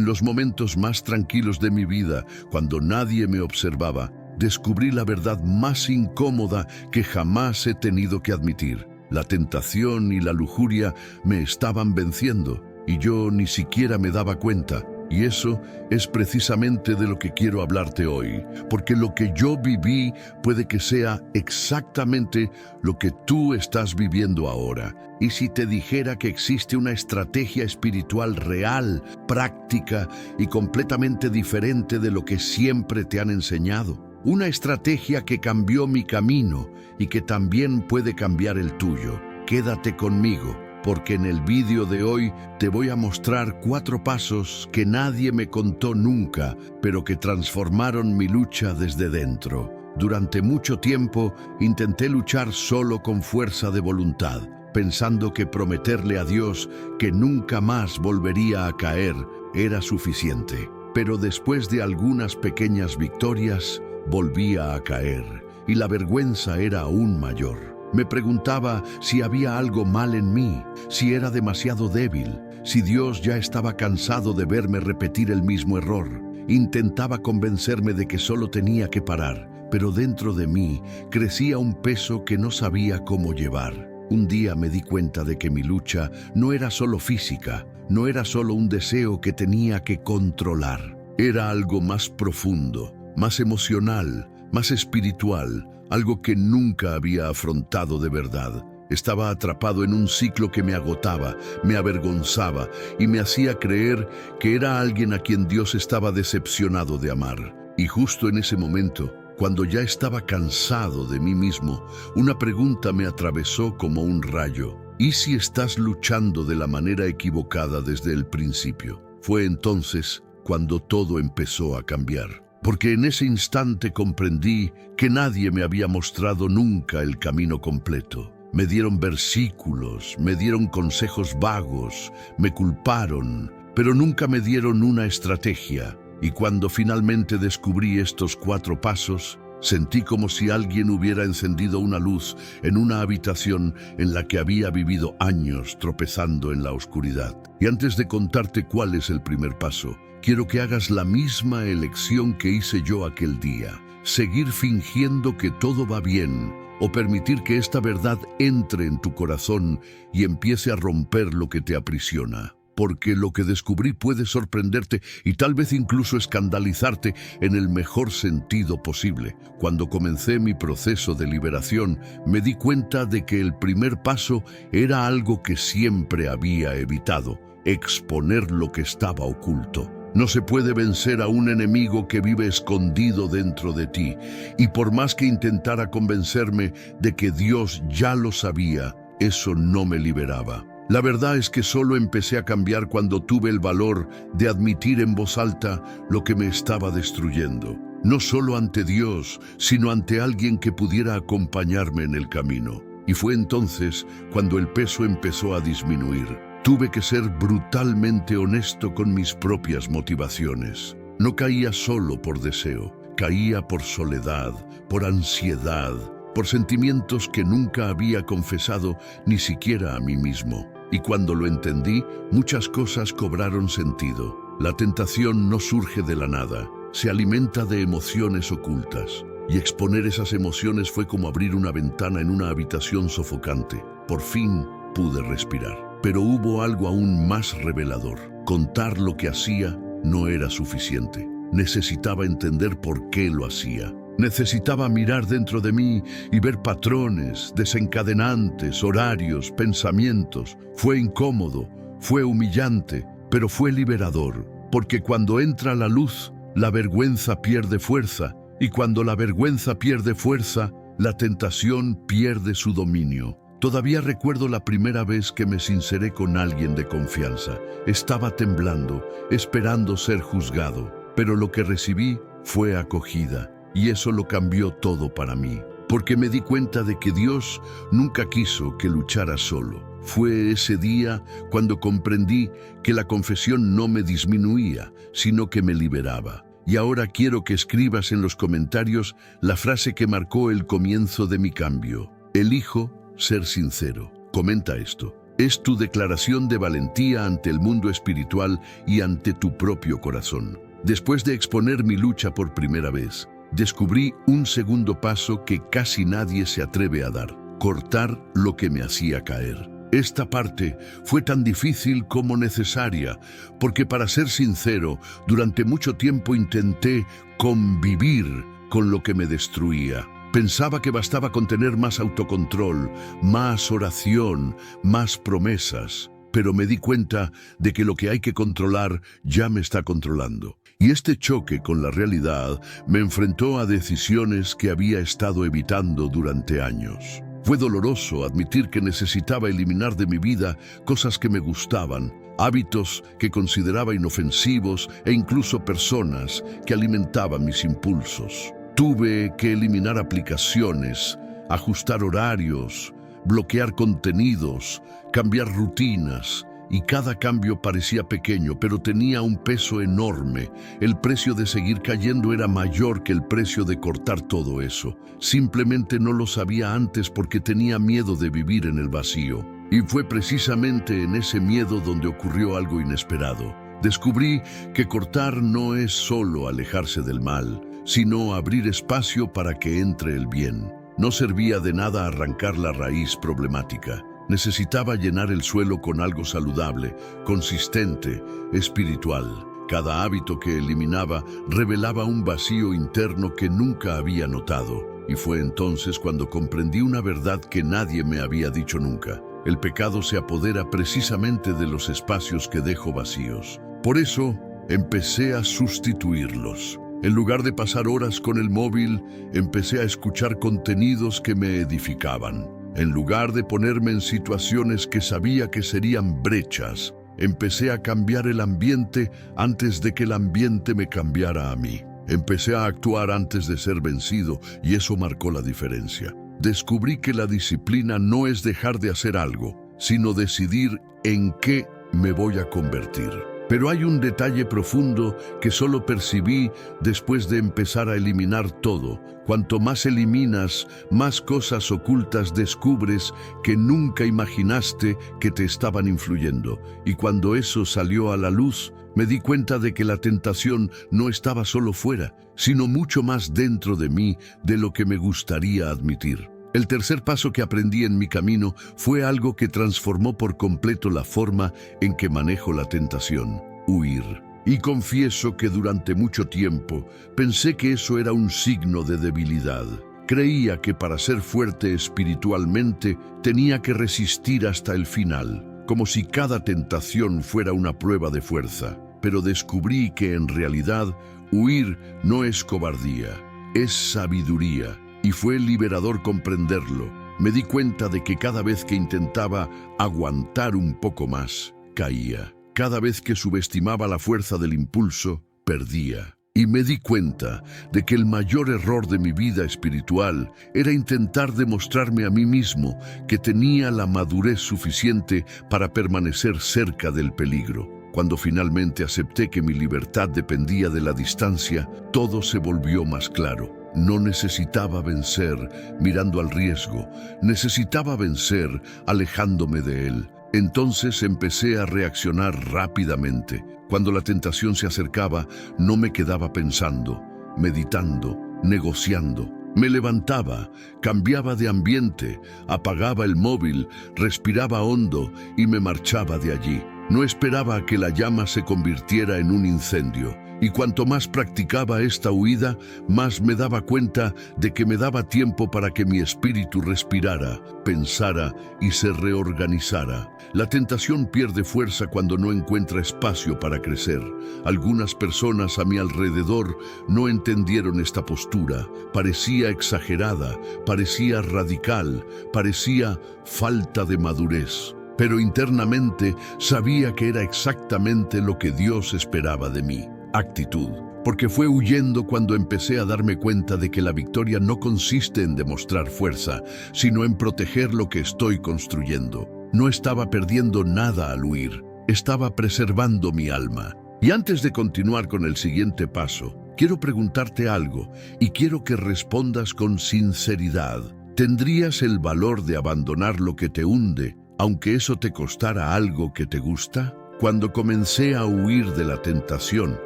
En los momentos más tranquilos de mi vida, cuando nadie me observaba, descubrí la verdad más incómoda que jamás he tenido que admitir. La tentación y la lujuria me estaban venciendo y yo ni siquiera me daba cuenta. Y eso es precisamente de lo que quiero hablarte hoy, porque lo que yo viví puede que sea exactamente lo que tú estás viviendo ahora. Y si te dijera que existe una estrategia espiritual real, práctica y completamente diferente de lo que siempre te han enseñado, una estrategia que cambió mi camino y que también puede cambiar el tuyo. Quédate conmigo, porque en el vídeo de hoy te voy a mostrar 4 pasos que nadie me contó nunca, pero que transformaron mi lucha desde dentro. Durante mucho tiempo intenté luchar solo con fuerza de voluntad, pensando que prometerle a Dios que nunca más volvería a caer era suficiente. Pero después de algunas pequeñas victorias, volvía a caer, y la vergüenza era aún mayor. Me preguntaba si había algo mal en mí, si era demasiado débil, si Dios ya estaba cansado de verme repetir el mismo error. Intentaba convencerme de que solo tenía que parar, pero dentro de mí crecía un peso que no sabía cómo llevar. Un día me di cuenta de que mi lucha no era solo física, no era solo un deseo que tenía que controlar. Era algo más profundo, más emocional, más espiritual, algo que nunca había afrontado de verdad. Estaba atrapado en un ciclo que me agotaba, me avergonzaba y me hacía creer que era alguien a quien Dios estaba decepcionado de amar. Y justo en ese momento, cuando ya estaba cansado de mí mismo, una pregunta me atravesó como un rayo. ¿Y si estás luchando de la manera equivocada desde el principio? Fue entonces cuando todo empezó a cambiar. Porque en ese instante comprendí que nadie me había mostrado nunca el camino completo. Me dieron versículos, me dieron consejos vagos, me culparon, pero nunca me dieron una estrategia. Y cuando finalmente descubrí estos 4 pasos, sentí como si alguien hubiera encendido una luz en una habitación en la que había vivido años tropezando en la oscuridad. Y antes de contarte cuál es el primer paso, quiero que hagas la misma elección que hice yo aquel día. Seguir fingiendo que todo va bien o permitir que esta verdad entre en tu corazón y empiece a romper lo que te aprisiona. Porque lo que descubrí puede sorprenderte y tal vez incluso escandalizarte en el mejor sentido posible. Cuando comencé mi proceso de liberación, me di cuenta de que el primer paso era algo que siempre había evitado: exponer lo que estaba oculto. No se puede vencer a un enemigo que vive escondido dentro de ti, y por más que intentara convencerme de que Dios ya lo sabía, eso no me liberaba. La verdad es que solo empecé a cambiar cuando tuve el valor de admitir en voz alta lo que me estaba destruyendo. No solo ante Dios, sino ante alguien que pudiera acompañarme en el camino. Y fue entonces cuando el peso empezó a disminuir. Tuve que ser brutalmente honesto con mis propias motivaciones. No caía solo por deseo, caía por soledad, por ansiedad, por sentimientos que nunca había confesado ni siquiera a mí mismo. Y cuando lo entendí, muchas cosas cobraron sentido. La tentación no surge de la nada, se alimenta de emociones ocultas. Y exponer esas emociones fue como abrir una ventana en una habitación sofocante. Por fin pude respirar. Pero hubo algo aún más revelador. Contar lo que hacía no era suficiente. Necesitaba entender por qué lo hacía. Necesitaba mirar dentro de mí y ver patrones, desencadenantes, horarios, pensamientos. Fue incómodo, fue humillante, pero fue liberador. Porque cuando entra la luz, la vergüenza pierde fuerza. Y cuando la vergüenza pierde fuerza, la tentación pierde su dominio. Todavía recuerdo la primera vez que me sinceré con alguien de confianza. Estaba temblando, esperando ser juzgado, pero lo que recibí fue acogida, y eso lo cambió todo para mí, porque me di cuenta de que Dios nunca quiso que luchara solo. Fue ese día cuando comprendí que la confesión no me disminuía, sino que me liberaba. Y ahora quiero que escribas en los comentarios la frase que marcó el comienzo de mi cambio. Elijo ser sincero. Comenta esto. Es tu declaración de valentía ante el mundo espiritual y ante tu propio corazón. Después de exponer mi lucha por primera vez, descubrí un segundo paso que casi nadie se atreve a dar: cortar lo que me hacía caer. Esta parte fue tan difícil como necesaria, porque para ser sincero, durante mucho tiempo intenté convivir con lo que me destruía. Pensaba que bastaba con tener más autocontrol, más oración, más promesas, pero me di cuenta de que lo que hay que controlar ya me está controlando. Y este choque con la realidad me enfrentó a decisiones que había estado evitando durante años. Fue doloroso admitir que necesitaba eliminar de mi vida cosas que me gustaban, hábitos que consideraba inofensivos e incluso personas que alimentaban mis impulsos. Tuve que eliminar aplicaciones, ajustar horarios, bloquear contenidos, cambiar rutinas, y cada cambio parecía pequeño, pero tenía un peso enorme. El precio de seguir cayendo era mayor que el precio de cortar todo eso. Simplemente no lo sabía antes porque tenía miedo de vivir en el vacío. Y fue precisamente en ese miedo donde ocurrió algo inesperado. Descubrí que cortar no es solo alejarse del mal, sino abrir espacio para que entre el bien. No servía de nada arrancar la raíz problemática. Necesitaba llenar el suelo con algo saludable, consistente, espiritual. Cada hábito que eliminaba revelaba un vacío interno que nunca había notado. Y fue entonces cuando comprendí una verdad que nadie me había dicho nunca. El pecado se apodera precisamente de los espacios que dejo vacíos. Por eso, empecé a sustituirlos. En lugar de pasar horas con el móvil, empecé a escuchar contenidos que me edificaban. En lugar de ponerme en situaciones que sabía que serían brechas, empecé a cambiar el ambiente antes de que el ambiente me cambiara a mí. Empecé a actuar antes de ser vencido y eso marcó la diferencia. Descubrí que la disciplina no es dejar de hacer algo, sino decidir en qué me voy a convertir. Pero hay un detalle profundo que solo percibí después de empezar a eliminar todo. Cuanto más eliminas, más cosas ocultas descubres que nunca imaginaste que te estaban influyendo. Y cuando eso salió a la luz, me di cuenta de que la tentación no estaba solo fuera, sino mucho más dentro de mí de lo que me gustaría admitir. El tercer paso que aprendí en mi camino fue algo que transformó por completo la forma en que manejo la tentación: huir. Y confieso que durante mucho tiempo pensé que eso era un signo de debilidad. Creía que para ser fuerte espiritualmente tenía que resistir hasta el final, como si cada tentación fuera una prueba de fuerza. Pero descubrí que en realidad huir no es cobardía, es sabiduría. Y fue liberador comprenderlo. Me di cuenta de que cada vez que intentaba aguantar un poco más, caía. Cada vez que subestimaba la fuerza del impulso, perdía. Y me di cuenta de que el mayor error de mi vida espiritual era intentar demostrarme a mí mismo que tenía la madurez suficiente para permanecer cerca del peligro. Cuando finalmente acepté que mi libertad dependía de la distancia, todo se volvió más claro. No necesitaba vencer mirando al riesgo, necesitaba vencer alejándome de él. Entonces empecé a reaccionar rápidamente. Cuando la tentación se acercaba, no me quedaba pensando, meditando, negociando. Me levantaba, cambiaba de ambiente, apagaba el móvil, respiraba hondo y me marchaba de allí. No esperaba a que la llama se convirtiera en un incendio. Y cuanto más practicaba esta huida, más me daba cuenta de que me daba tiempo para que mi espíritu respirara, pensara y se reorganizara. La tentación pierde fuerza cuando no encuentra espacio para crecer. Algunas personas a mi alrededor no entendieron esta postura. Parecía exagerada, parecía radical, parecía falta de madurez. Pero internamente sabía que era exactamente lo que Dios esperaba de mí. Actitud, porque fue huyendo cuando empecé a darme cuenta de que la victoria no consiste en demostrar fuerza, sino en proteger lo que estoy construyendo. No estaba perdiendo nada al huir, estaba preservando mi alma. Y antes de continuar con el siguiente paso, quiero preguntarte algo y quiero que respondas con sinceridad. ¿Tendrías el valor de abandonar lo que te hunde aunque eso te costara algo que te gusta. Cuando comencé a huir de la tentación,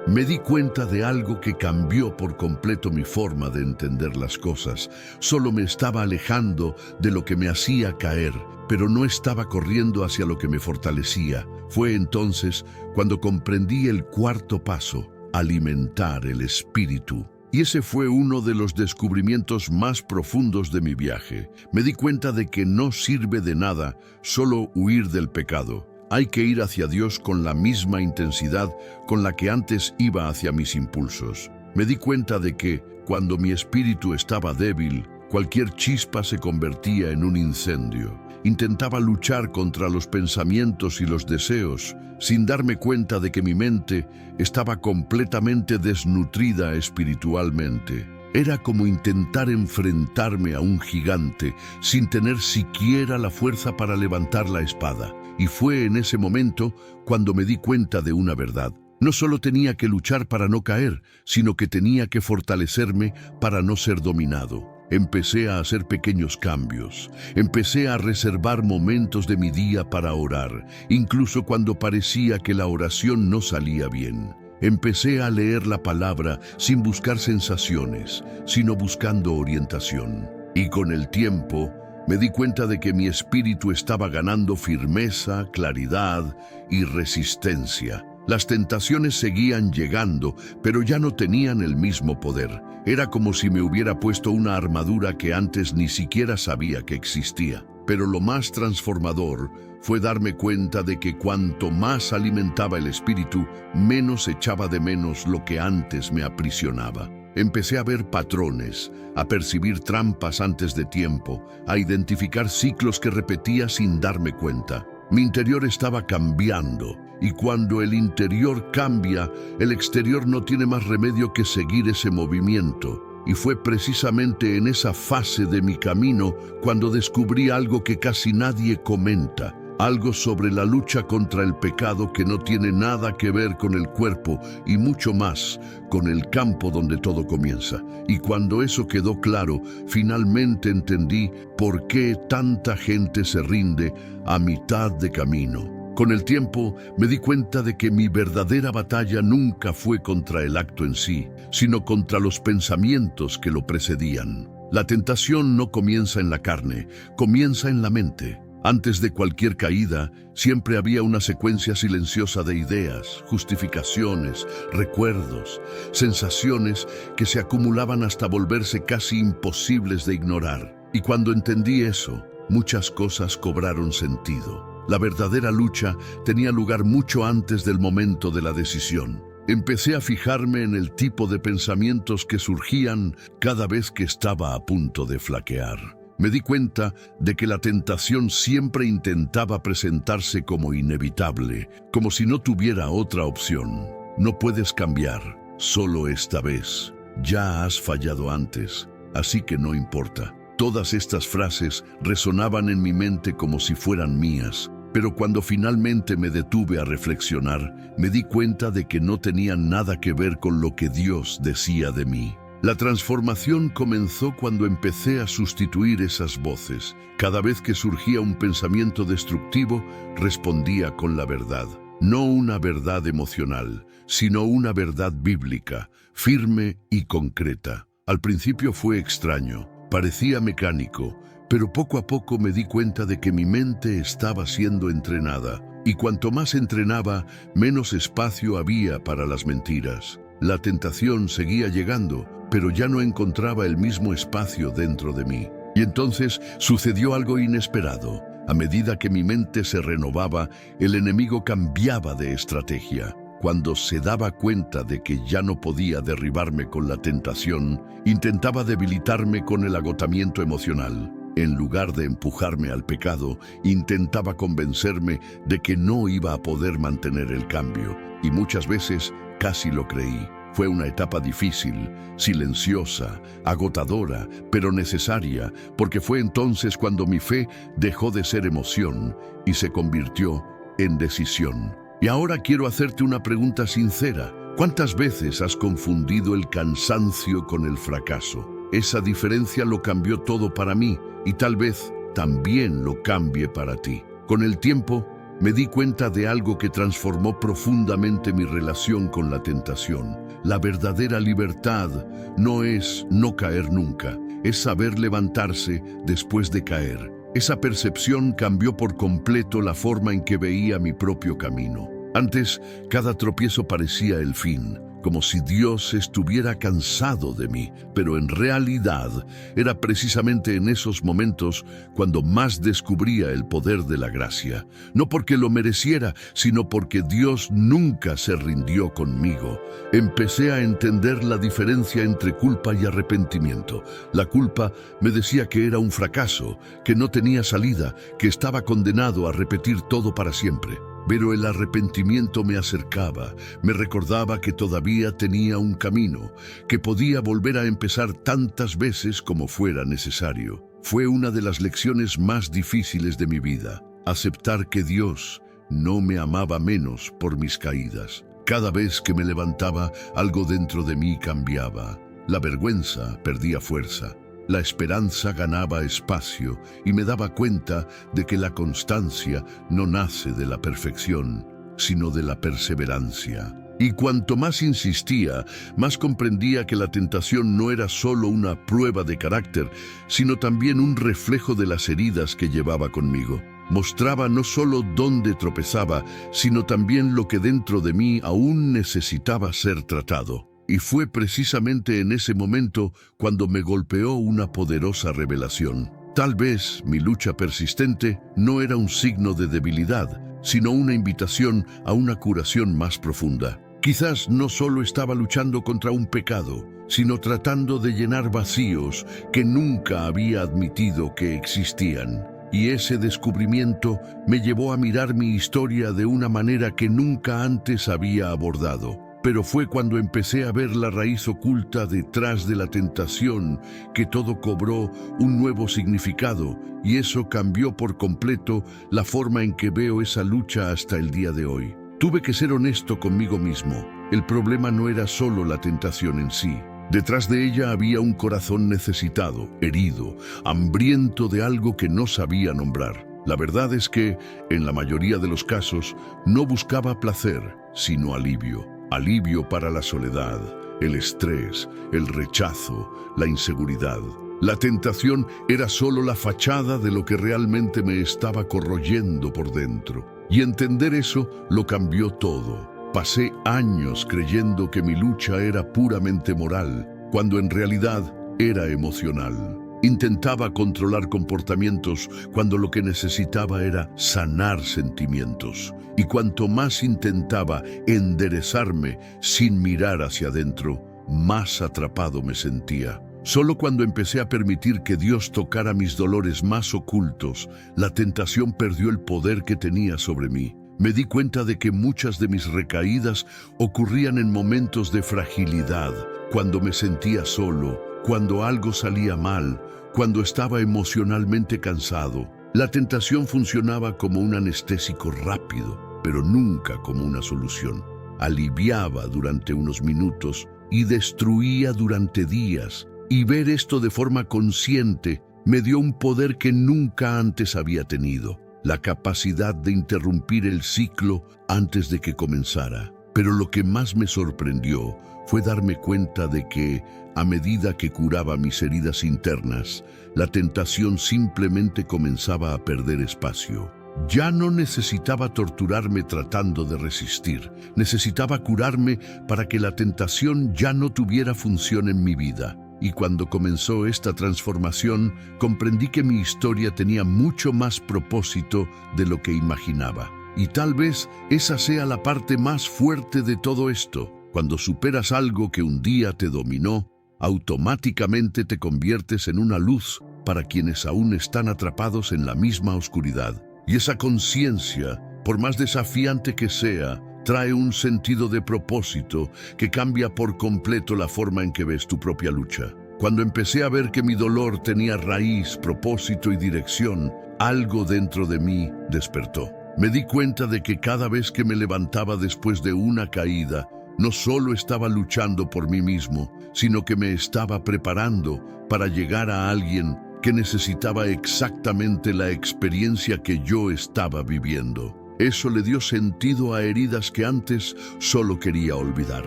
me di cuenta de algo que cambió por completo mi forma de entender las cosas. Solo me estaba alejando de lo que me hacía caer, pero no estaba corriendo hacia lo que me fortalecía. Fue entonces cuando comprendí el cuarto paso: alimentar el espíritu. Y ese fue uno de los descubrimientos más profundos de mi viaje. Me di cuenta de que no sirve de nada solo huir del pecado. Hay que ir hacia Dios con la misma intensidad con la que antes iba hacia mis impulsos. Me di cuenta de que, cuando mi espíritu estaba débil, cualquier chispa se convertía en un incendio. Intentaba luchar contra los pensamientos y los deseos, sin darme cuenta de que mi mente estaba completamente desnutrida espiritualmente. Era como intentar enfrentarme a un gigante sin tener siquiera la fuerza para levantar la espada. Y fue en ese momento cuando me di cuenta de una verdad. No solo tenía que luchar para no caer, sino que tenía que fortalecerme para no ser dominado. Empecé a hacer pequeños cambios. Empecé a reservar momentos de mi día para orar, incluso cuando parecía que la oración no salía bien. Empecé a leer la palabra sin buscar sensaciones, sino buscando orientación. Y con el tiempo, me di cuenta de que mi espíritu estaba ganando firmeza, claridad y resistencia. Las tentaciones seguían llegando, pero ya no tenían el mismo poder. Era como si me hubiera puesto una armadura que antes ni siquiera sabía que existía. Pero lo más transformador fue darme cuenta de que cuanto más alimentaba el espíritu, menos echaba de menos lo que antes me aprisionaba. Empecé a ver patrones, a percibir trampas antes de tiempo, a identificar ciclos que repetía sin darme cuenta. Mi interior estaba cambiando, y cuando el interior cambia, el exterior no tiene más remedio que seguir ese movimiento. Y fue precisamente en esa fase de mi camino cuando descubrí algo que casi nadie comenta, algo sobre la lucha contra el pecado que no tiene nada que ver con el cuerpo y mucho más con el campo donde todo comienza. Y cuando eso quedó claro, finalmente entendí por qué tanta gente se rinde a mitad de camino. Con el tiempo me di cuenta de que mi verdadera batalla nunca fue contra el acto en sí, sino contra los pensamientos que lo precedían. La tentación no comienza en la carne, comienza en la mente. Antes de cualquier caída, siempre había una secuencia silenciosa de ideas, justificaciones, recuerdos, sensaciones que se acumulaban hasta volverse casi imposibles de ignorar. Y cuando entendí eso, muchas cosas cobraron sentido. La verdadera lucha tenía lugar mucho antes del momento de la decisión. Empecé a fijarme en el tipo de pensamientos que surgían cada vez que estaba a punto de flaquear. Me di cuenta de que la tentación siempre intentaba presentarse como inevitable, como si no tuviera otra opción. No puedes cambiar, solo esta vez. Ya has fallado antes, así que no importa. Todas estas frases resonaban en mi mente como si fueran mías. Pero cuando finalmente me detuve a reflexionar, me di cuenta de que no tenían nada que ver con lo que Dios decía de mí. La transformación comenzó cuando empecé a sustituir esas voces. Cada vez que surgía un pensamiento destructivo, respondía con la verdad. No una verdad emocional, sino una verdad bíblica, firme y concreta. Al principio fue extraño, parecía mecánico, pero poco a poco me di cuenta de que mi mente estaba siendo entrenada, y cuanto más entrenaba, menos espacio había para las mentiras. La tentación seguía llegando, pero ya no encontraba el mismo espacio dentro de mí. Y entonces sucedió algo inesperado. A medida que mi mente se renovaba, el enemigo cambiaba de estrategia. Cuando se daba cuenta de que ya no podía derribarme con la tentación, intentaba debilitarme con el agotamiento emocional. En lugar de empujarme al pecado, intentaba convencerme de que no iba a poder mantener el cambio. Y muchas veces casi lo creí. Fue una etapa difícil, silenciosa, agotadora, pero necesaria, porque fue entonces cuando mi fe dejó de ser emoción y se convirtió en decisión. Y ahora quiero hacerte una pregunta sincera. ¿Cuántas veces has confundido el cansancio con el fracaso? Esa diferencia lo cambió todo para mí y tal vez también lo cambie para ti. Con el tiempo, me di cuenta de algo que transformó profundamente mi relación con la tentación. La verdadera libertad no es no caer nunca, es saber levantarse después de caer. Esa percepción cambió por completo la forma en que veía mi propio camino. Antes, cada tropiezo parecía el fin, como si Dios estuviera cansado de mí, pero en realidad era precisamente en esos momentos cuando más descubría el poder de la gracia. No porque lo mereciera, sino porque Dios nunca se rindió conmigo. Empecé a entender la diferencia entre culpa y arrepentimiento. La culpa me decía que era un fracaso, que no tenía salida, que estaba condenado a repetir todo para siempre. Pero el arrepentimiento me acercaba, me recordaba que todavía tenía un camino, que podía volver a empezar tantas veces como fuera necesario. Fue una de las lecciones más difíciles de mi vida, aceptar que Dios no me amaba menos por mis caídas. Cada vez que me levantaba, algo dentro de mí cambiaba. La vergüenza perdía fuerza. La esperanza ganaba espacio y me daba cuenta de que la constancia no nace de la perfección, sino de la perseverancia. Y cuanto más insistía, más comprendía que la tentación no era solo una prueba de carácter, sino también un reflejo de las heridas que llevaba conmigo. Mostraba no solo dónde tropezaba, sino también lo que dentro de mí aún necesitaba ser tratado. Y fue precisamente en ese momento cuando me golpeó una poderosa revelación. Tal vez mi lucha persistente no era un signo de debilidad, sino una invitación a una curación más profunda. Quizás no solo estaba luchando contra un pecado, sino tratando de llenar vacíos que nunca había admitido que existían. Y ese descubrimiento me llevó a mirar mi historia de una manera que nunca antes había abordado. Pero fue cuando empecé a ver la raíz oculta detrás de la tentación que todo cobró un nuevo significado, y eso cambió por completo la forma en que veo esa lucha hasta el día de hoy. Tuve que ser honesto conmigo mismo. El problema no era solo la tentación en sí. Detrás de ella había un corazón necesitado, herido, hambriento de algo que no sabía nombrar. La verdad es que, en la mayoría de los casos, no buscaba placer, sino alivio. Alivio para la soledad, el estrés, el rechazo, la inseguridad. La tentación era solo la fachada de lo que realmente me estaba corroyendo por dentro. Y entender eso lo cambió todo. Pasé años creyendo que mi lucha era puramente moral, cuando en realidad era emocional. Intentaba controlar comportamientos cuando lo que necesitaba era sanar sentimientos. Y cuanto más intentaba enderezarme sin mirar hacia adentro, más atrapado me sentía. Solo cuando empecé a permitir que Dios tocara mis dolores más ocultos, la tentación perdió el poder que tenía sobre mí. Me di cuenta de que muchas de mis recaídas ocurrían en momentos de fragilidad, cuando me sentía solo, cuando algo salía mal, cuando estaba emocionalmente cansado. La tentación funcionaba como un anestésico rápido, pero nunca como una solución. Aliviaba durante unos minutos y destruía durante días. Y ver esto de forma consciente me dio un poder que nunca antes había tenido, la capacidad de interrumpir el ciclo antes de que comenzara. Pero lo que más me sorprendió fue darme cuenta de que, a medida que curaba mis heridas internas, la tentación simplemente comenzaba a perder espacio. Ya no necesitaba torturarme tratando de resistir. Necesitaba curarme para que la tentación ya no tuviera función en mi vida. Y cuando comenzó esta transformación, comprendí que mi historia tenía mucho más propósito de lo que imaginaba. Y tal vez esa sea la parte más fuerte de todo esto. Cuando superas algo que un día te dominó, automáticamente te conviertes en una luz para quienes aún están atrapados en la misma oscuridad. Y esa conciencia, por más desafiante que sea, trae un sentido de propósito que cambia por completo la forma en que ves tu propia lucha. Cuando empecé a ver que mi dolor tenía raíz, propósito y dirección, algo dentro de mí despertó. Me di cuenta de que cada vez que me levantaba después de una caída, no solo estaba luchando por mí mismo, sino que me estaba preparando para llegar a alguien que necesitaba exactamente la experiencia que yo estaba viviendo. Eso le dio sentido a heridas que antes solo quería olvidar.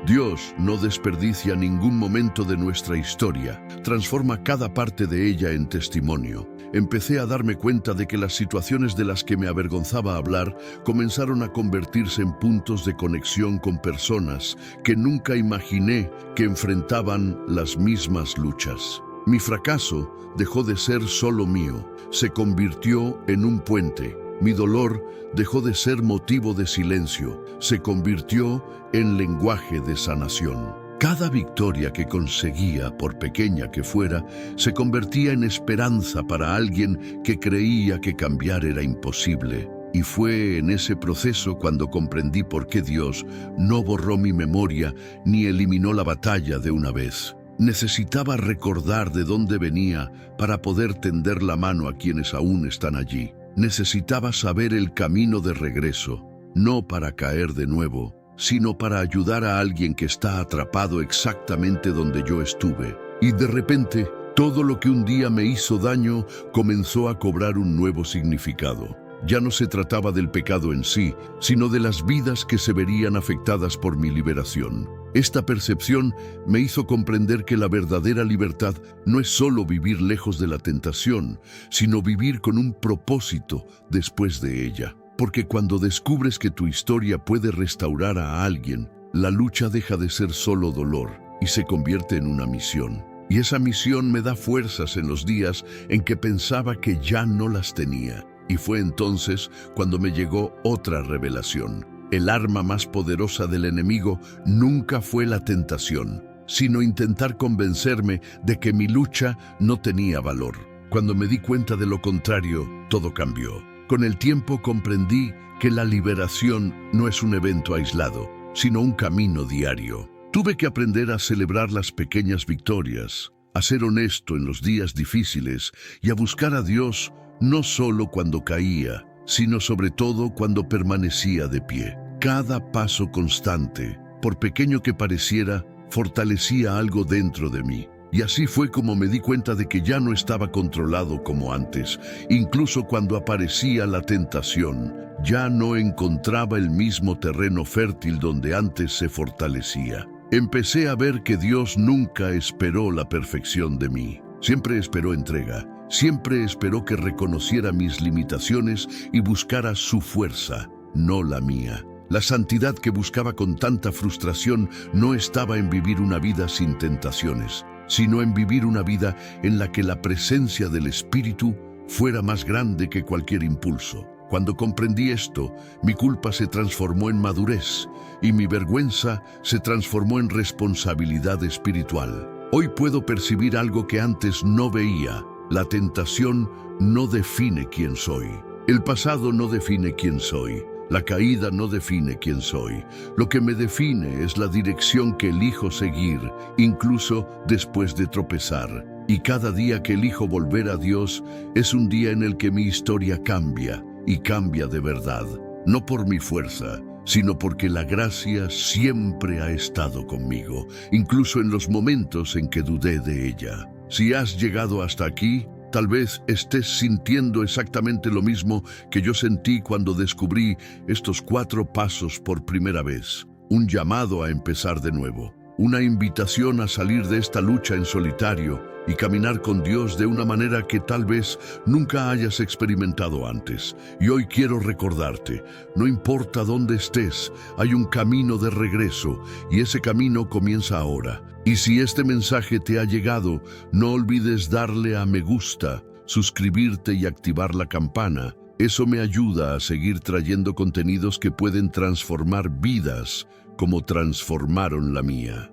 Dios no desperdicia ningún momento de nuestra historia, transforma cada parte de ella en testimonio. Empecé a darme cuenta de que las situaciones de las que me avergonzaba hablar comenzaron a convertirse en puntos de conexión con personas que nunca imaginé que enfrentaban las mismas luchas. Mi fracaso dejó de ser solo mío, se convirtió en un puente. Mi dolor dejó de ser motivo de silencio, se convirtió en lenguaje de sanación. Cada victoria que conseguía, por pequeña que fuera, se convertía en esperanza para alguien que creía que cambiar era imposible. Y fue en ese proceso cuando comprendí por qué Dios no borró mi memoria ni eliminó la batalla de una vez. Necesitaba recordar de dónde venía para poder tender la mano a quienes aún están allí. Necesitaba saber el camino de regreso, no para caer de nuevo, sino para ayudar a alguien que está atrapado exactamente donde yo estuve. Y de repente, todo lo que un día me hizo daño comenzó a cobrar un nuevo significado. Ya no se trataba del pecado en sí, sino de las vidas que se verían afectadas por mi liberación. Esta percepción me hizo comprender que la verdadera libertad no es solo vivir lejos de la tentación, sino vivir con un propósito después de ella. Porque cuando descubres que tu historia puede restaurar a alguien, la lucha deja de ser solo dolor y se convierte en una misión. Y esa misión me da fuerzas en los días en que pensaba que ya no las tenía. Y fue entonces cuando me llegó otra revelación. El arma más poderosa del enemigo nunca fue la tentación, sino intentar convencerme de que mi lucha no tenía valor. Cuando me di cuenta de lo contrario, todo cambió. Con el tiempo comprendí que la liberación no es un evento aislado, sino un camino diario. Tuve que aprender a celebrar las pequeñas victorias, a ser honesto en los días difíciles y a buscar a Dios no solo cuando caía, sino sobre todo cuando permanecía de pie. Cada paso constante, por pequeño que pareciera, fortalecía algo dentro de mí. Y así fue como me di cuenta de que ya no estaba controlado como antes. Incluso cuando aparecía la tentación, ya no encontraba el mismo terreno fértil donde antes se fortalecía. Empecé a ver que Dios nunca esperó la perfección de mí. Siempre esperó entrega. Siempre esperó que reconociera mis limitaciones y buscara su fuerza, no la mía. La santidad que buscaba con tanta frustración no estaba en vivir una vida sin tentaciones, sino en vivir una vida en la que la presencia del Espíritu fuera más grande que cualquier impulso. Cuando comprendí esto, mi culpa se transformó en madurez y mi vergüenza se transformó en responsabilidad espiritual. Hoy puedo percibir algo que antes no veía. La tentación no define quién soy. El pasado no define quién soy. La caída no define quién soy. Lo que me define es la dirección que elijo seguir, incluso después de tropezar. Y cada día que elijo volver a Dios es un día en el que mi historia cambia, y cambia de verdad. No por mi fuerza, sino porque la gracia siempre ha estado conmigo, incluso en los momentos en que dudé de ella. Si has llegado hasta aquí, tal vez estés sintiendo exactamente lo mismo que yo sentí cuando descubrí estos 4 pasos por primera vez. Un llamado a empezar de nuevo. Una invitación a salir de esta lucha en solitario y caminar con Dios de una manera que tal vez nunca hayas experimentado antes. Y hoy quiero recordarte, no importa dónde estés, hay un camino de regreso y ese camino comienza ahora. Y si este mensaje te ha llegado, no olvides darle a me gusta, suscribirte y activar la campana. Eso me ayuda a seguir trayendo contenidos que pueden transformar vidas como transformaron la mía.